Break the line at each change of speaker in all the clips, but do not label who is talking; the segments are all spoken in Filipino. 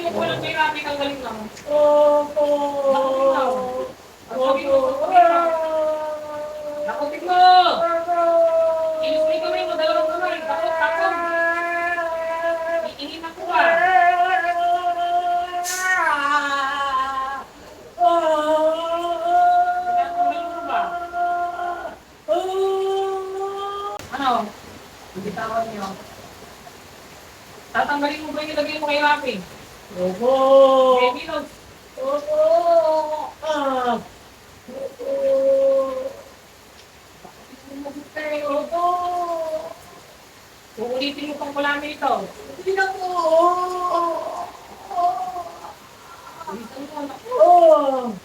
mo po lang kay Rafi kang galing lang.
Opo.
Ang sabi mo, nakutik mo! Inuspray kamay mo, dalawang kamay. Takot, takot. Iingin ako ka. Pinatanggal mo ba? Ano? Bitawan niyo. Tatanggalin mo ba yung ilagay mo kay Rafi?
Opo.
Okay, Milos.
Opo. Opo.
Uulitin mo pang kulami ito.
Hindi na po.
Ulitin mo.
Oh.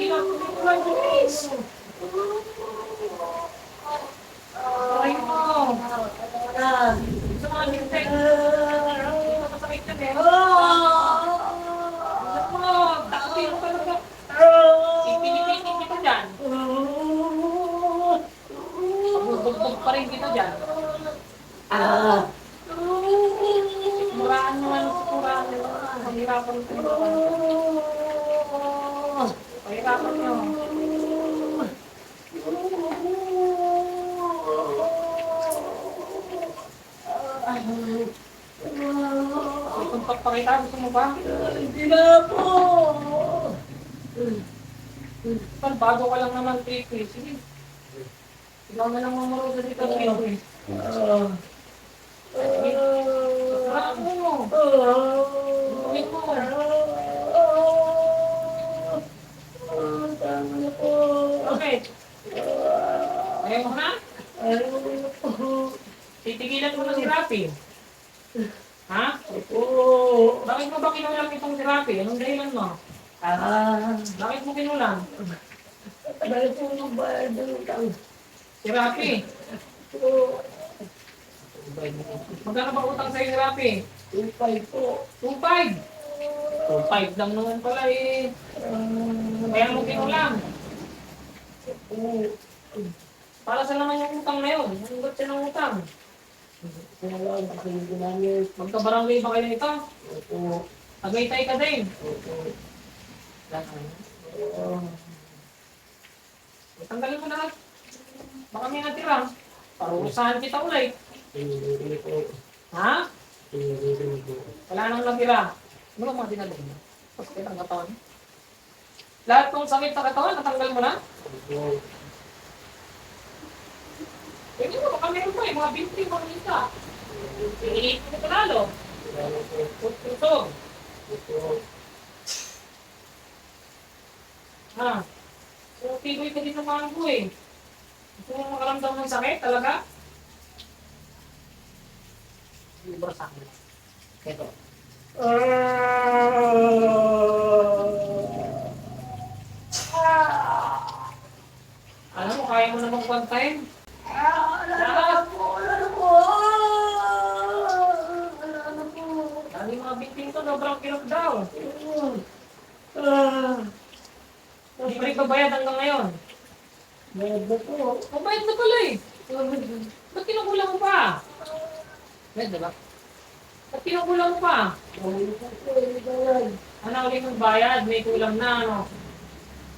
Milos, tumulong mo, please. Try mo. Sa mga lintek. Dito masakit yan eh. Bilang mo. Takutin mo talaga. Ipinipitin kita dyan. Pagbugbog pa rin kita dyan. Muraan mo ano sa kuraan. Pahirapan ko. Pahirapan nyo. Itong pagpakita, gusto mo ba?
Hindi na po.
Bago ka lang naman, Tricky. Sige. Ikaw na lang mamuro sa dito, Tricky. Sarap mo. Gawin mo. Okay. Ayaw mo na? Titigilan mo na si Rafi. Ha? Bakit mo ba kinulang itong si Rafi? Anong dahilan mo? Bakit mo kinulang? Si Rafi. Magkano ba utang sa'yo si Rafi?
2.5 po.
2.5. 2.5 lang naman pala eh. Kaya mo kinulang. Para sa naman yung utang na yun. Ang ba't siya ng utang? Magkabarangay ba kayo nito? Tagaytay ka din. Tanggalin mo na. Baka may natira. Parusahan kita ulit. Ha? Wala nang natira. Ano ba mga dinalog mo? Sakit ang katawan. Lahat ng sakit sa katawan, natanggal mo na? Pwede mo, baka meron pa eh. Mga binti, mga nita. Iniit mo ito lalo. Tusog. Ha? So, tigoy ka din ng mga ko eh. Gusto mo makaramdam ng sakit talaga? Libra sa akin. Ito. Alam mo, kaya mo namang kwantayin. Ang mga biting ko, sobrang kinakdaw. Hindi pa rin babayad hanggang ngayon. Mabayad na pala eh. Ba't kinukulang mo pa? Bayad na ba? Ba't kinukulang mo pa? Ano ulit mong bayad? May kulang na, ano?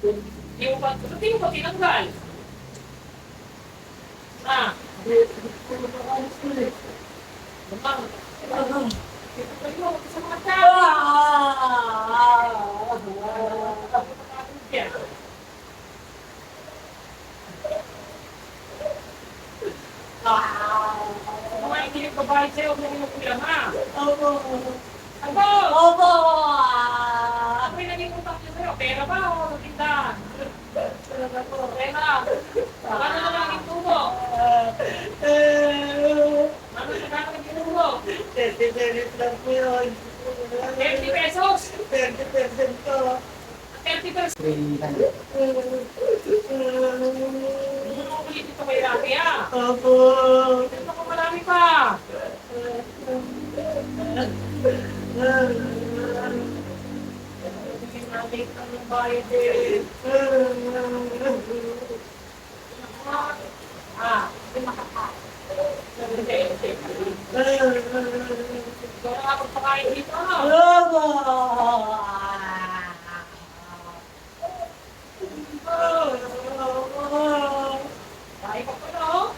Ba't di mo ba tinanggal? Ah. Bumang. Ito mo, sa mga tao. Mga hindi nagbabayad sa'yo, huwag mo kinukulang ha. Ano? Ako'y naging utang niya sa'yo. Pera ba o tindahan? Pera. Ano na lang yung tubo? Ano na lang yung tubo?
30 lang po yun.
30 pesos?
30% ko.
30%? Gusto mo ulit ito kay Rafi ha?
Opo.
Ito ko marami pa. Hindi natin ang bayad eh. Hindi makaka. Hindi. nakakapagpakain dito. Kain ka pa na, oh.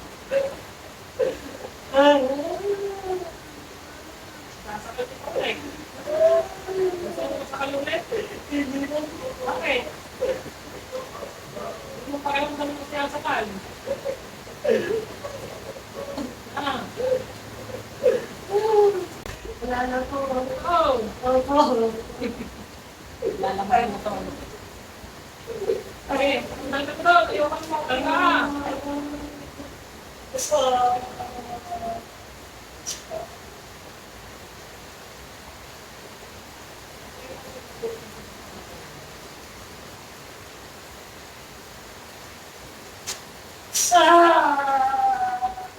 Sasakit ito ulit. Gusto mo masakal ulit? Bakit? Hindi mo pakiramdam mo siya sakal. Ah.
Wala na po.
Oh.
Opo.
Lalaman mo ito. Okay, sandal ka doon. Ayoko mo. Sandal ka.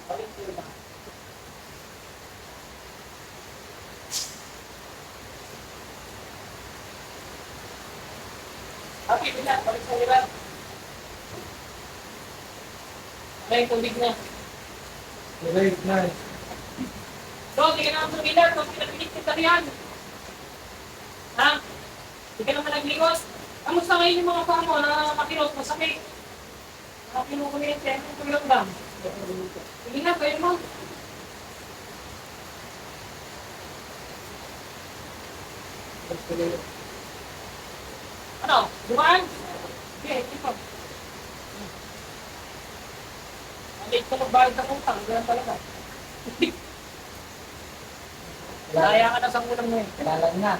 Balik ko na. Okay, bila. Balik sa hirap. Okay, tubig na.
Right, nice.
So, hindi ka naman sumilat. Kung pinapilit kita riyan. Ha? Hindi ka naman naglikos. Kamusta ngayon yung mga paa mo na makilot, masakit? Kinukulit, yung tulong lang. Sige na, pwede mo. Ano? Dumaan? Sige, ito. Maliit ka magbayad sa utang, ganyan talaga. Kaya ka na sa ulang mo eh. Kailangan na.